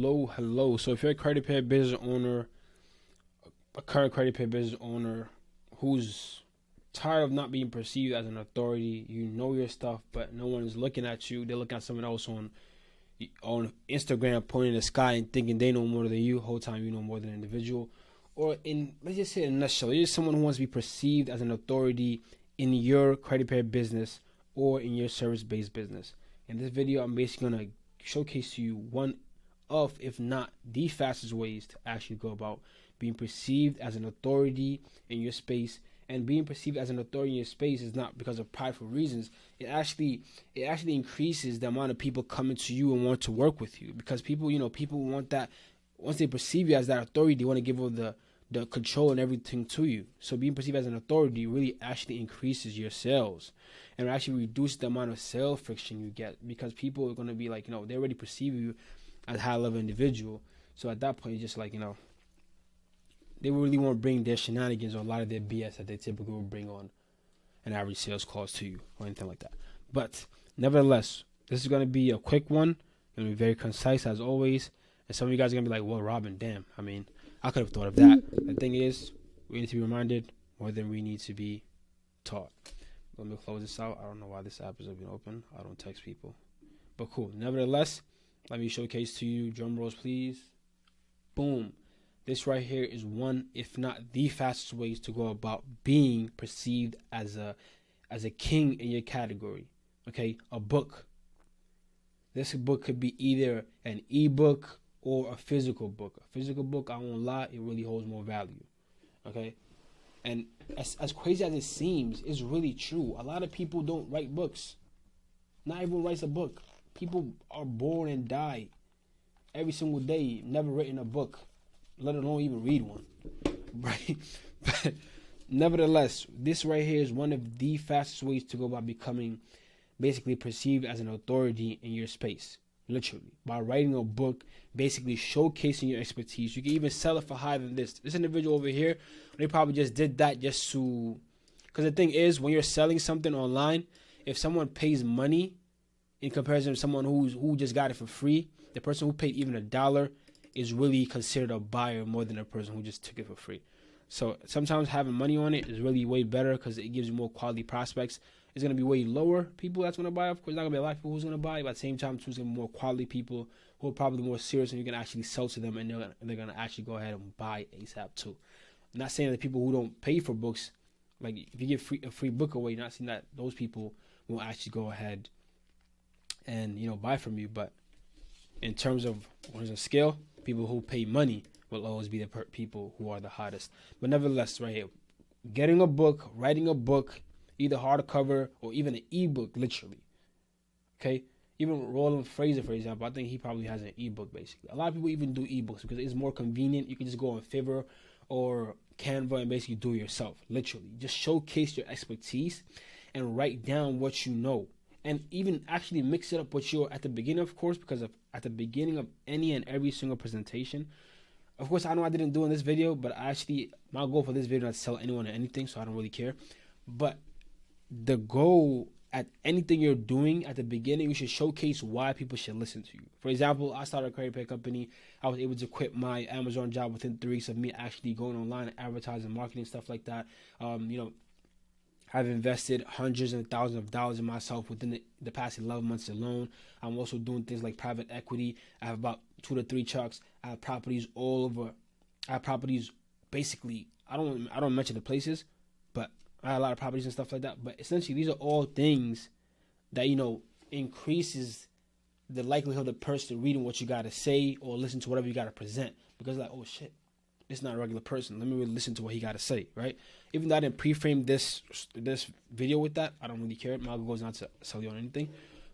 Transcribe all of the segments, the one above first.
Hello. So if you're a credit repair business owner, a current credit repair business owner who's tired of not being perceived as an authority, you know your stuff, but no one is looking at you. They're looking at someone else on Instagram, pointing in the sky and thinking they know more than you. Whole time you know more than an individual. Or let's just say in a nutshell, you're just someone who wants to be perceived as an authority in your credit repair business or in your service-based business. In this video, I'm basically going to showcase to you one of, if not the fastest ways to actually go about being perceived as an authority in your space. And being perceived as an authority in your space is not because of prideful reasons. It actually increases the amount of people coming to you and want to work with you, because people want that. Once they perceive you as that authority, they want to give over the control and everything to you. So being perceived as an authority really actually increases your sales, and it actually reduces the amount of sales friction you get, because people are going to be like, they already perceive you as a high level individual. So at that point, it's just like, they really won't bring their shenanigans or a lot of their BS that they typically will bring on an average sales calls to you or anything like that. But nevertheless, this is going to be a quick one. It's going to be very concise as always. And some of you guys are going to be like, well, Robin, damn. I mean, I could have thought of that. The thing is, we need to be reminded more than we need to be taught. Let me close this out. I don't know why this app is even open. I don't text people. But cool. Nevertheless, let me showcase to you. Drum rolls, please. Boom. This right here is one, if not the fastest ways to go about being perceived as a king in your category. Okay, a book. This book could be either an ebook or a physical book. A physical book, I won't lie, it really holds more value. Okay, and as crazy as it seems, it's really true. A lot of people don't write books. Not everyone writes a book. People are born and die every single day, never written a book, let alone even read one, right? But nevertheless, this right here is one of the fastest ways to go about becoming basically perceived as an authority in your space, literally, by writing a book, basically showcasing your expertise. You can even sell it for higher than this. This individual over here, they probably just did that just to, because the thing is, when you're selling something online, if someone pays money in comparison to someone who just got it for free, the person who paid even $1 is really considered a buyer more than a person who just took it for free. So sometimes having money on it is really way better because it gives you more quality prospects. It's going to be way lower people that's going to buy. Of course, not going to be a lot of people who's going to buy, but at the same time, there's going to be more quality people who are probably more serious, and you can actually sell to them, and they're going to actually go ahead and buy ASAP too. I'm not saying that people who don't pay for books, like if you give a free book away, you're not saying that those people will actually go ahead and buy from you. But in terms of scale, people who pay money will always be the people who are the hottest. But nevertheless, right here, getting a book, writing a book, either hardcover or even an ebook, literally. Okay? Even Roland Fraser, for example, I think he probably has an ebook, basically. A lot of people even do ebooks because it's more convenient. You can just go on Fiverr or Canva and basically do it yourself, literally. Just showcase your expertise and write down what you know. And even actually mix it up with at the beginning, of course, because at the beginning of any and every single presentation, of course, I know I didn't do in this video, but my goal for this video is not to sell anyone or anything, so I don't really care. But the goal at anything you're doing at the beginning, you should showcase why people should listen to you. For example, I started a credit repair company. I was able to quit my Amazon job within 3 weeks of me actually going online and advertising, marketing, stuff like that. I've invested hundreds and thousands of dollars in myself within the past 11 months alone. I'm also doing things like private equity. I have about 2 to 3 trucks. I have properties all over. I have properties basically, I don't mention the places, but I have a lot of properties and stuff like that. But essentially, these are all things that, increases the likelihood of the person reading what you got to say or listen to whatever you got to present. Because like, oh shit, it's not a regular person. Let me really listen to what he got to say, right? Even though I didn't pre-frame this video with that, I don't really care. My goal is not to sell you on anything.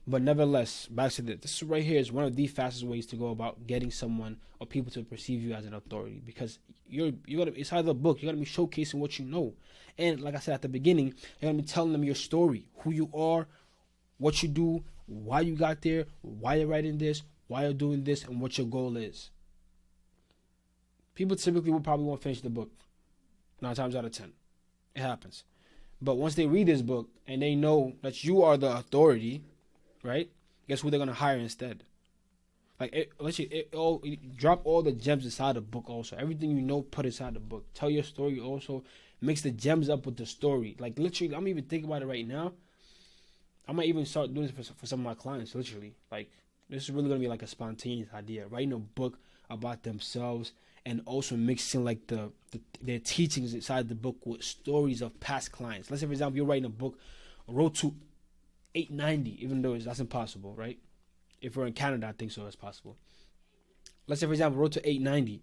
But nevertheless, back to this. This right here is one of the fastest ways to go about getting someone or people to perceive you as an authority, because it's either a book, you're gonna be showcasing what you know. And like I said at the beginning, you're gonna be telling them your story, who you are, what you do, why you got there, why you're writing this, why you're doing this, and what your goal is. People typically will probably won't finish the book 9 times out of 10. It happens. But once they read this book and they know that you are the authority, right? Guess who they're going to hire instead? Like, drop all the gems inside the book. Also, everything you know, put inside the book. Tell your story. Also, mix the gems up with the story. Like, literally, I'm even thinking about it right now. I might even start doing this for some of my clients. Literally, like, this is really gonna be like a spontaneous idea. Writing a book about themselves, and also mixing like their teachings inside the book with stories of past clients. Let's say, for example, you're writing a book, Road to 890, even though that's impossible, right? If we're in Canada, I think so, it's possible. Let's say, for example, Road to 890.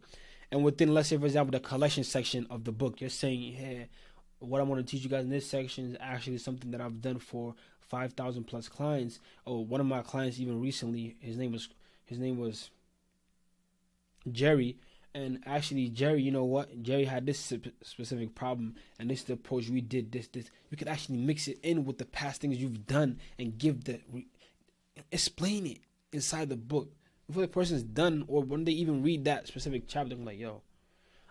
And within, let's say, for example, the collection section of the book, you're saying, hey, what I want to teach you guys in this section is actually something that I've done for 5,000 plus clients. Or one of my clients, even recently, his name was Jerry. And actually, Jerry, you know what? Jerry had this specific problem, and this is the approach we did. This. You could actually mix it in with the past things you've done and explain it inside the book before the person's done, or when they even read that specific chapter. I'm like, yo,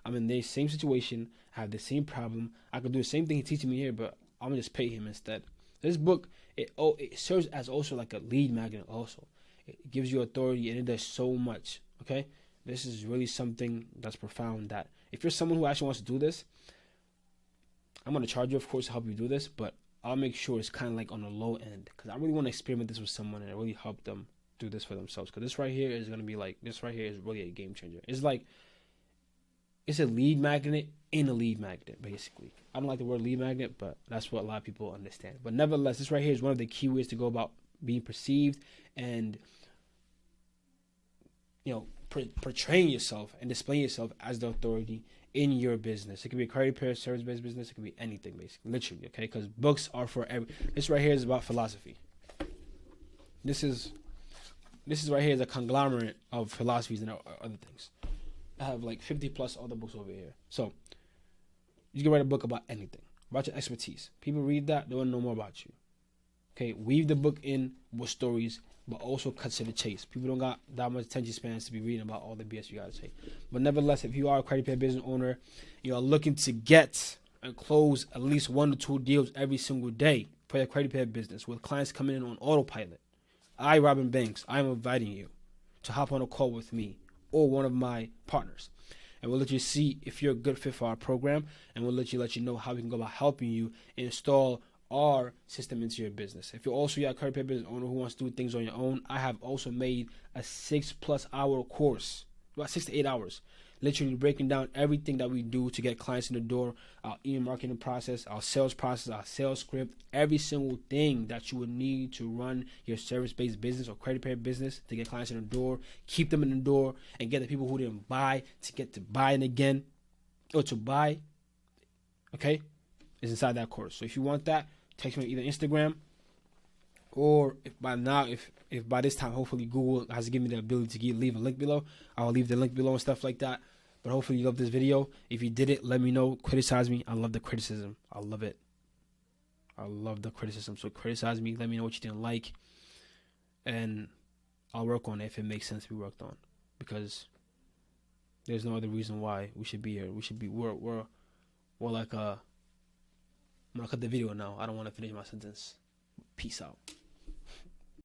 I'm in the same situation, I have the same problem, I could do the same thing he's teaching me here, but I'm gonna just pay him instead. This book, it serves as also like a lead magnet. Also, it gives you authority, and it does so much. Okay, this is really something that's profound. That if you're someone who actually wants to do this, I'm gonna charge you, of course, to help you do this, but I'll make sure it's kind of like on the low end, because I really want to experiment this with someone and really help them do this for themselves. Because this right here is going to be like, this right here is really a game changer. It's like, it's a lead magnet in a lead magnet, basically. I don't like the word lead magnet, but that's what a lot of people understand. But nevertheless, this right here is one of the key ways to go about being perceived and, you know, portraying yourself and displaying yourself as the authority in your business. It could be a credit repair, service-based business. It could be anything, basically, literally. Okay, because books are for every. This right here is about philosophy. This is right here is a conglomerate of philosophies and other things. I have like 50 plus other books over here. So you can write a book about anything, about your expertise. People read that, they want to know more about you. Okay, weave the book in with stories, but also cut to the chase. People don't got that much attention spans to be reading about all the BS you gotta say. But nevertheless, if you are a credit repair business owner, you are looking to get and close at least 1 to 2 deals every single day for your credit repair business, with clients coming in on autopilot, I, Robin Banks, I am inviting you to hop on a call with me or one of my partners, and we'll let you see if you're a good fit for our program, and we'll let you know how we can go about helping you install our system into your business. If you're also a credit repair business owner who wants to do things on your own, I have also made a 6+ hour course, about 6 to 8 hours, literally breaking down everything that we do to get clients in the door, our email marketing process, our sales process, our sales script, every single thing that you would need to run your service-based business or credit repair business to get clients in the door, keep them in the door, and get the people who didn't buy to get to buying again, or to buy, okay, is inside that course. So if you want that, text me either Instagram, or if by this time, hopefully Google has given me the ability to leave a link below, I'll leave the link below and stuff like that. But hopefully you love this video. If you did it, let me know. Criticize me. I love the criticism. I love it. I love the criticism. So criticize me. Let me know what you didn't like, and I'll work on it if it makes sense to be worked on. Because there's no other reason why we should be here. We're like I'm gonna cut the video now. I don't want to finish my sentence. Peace out.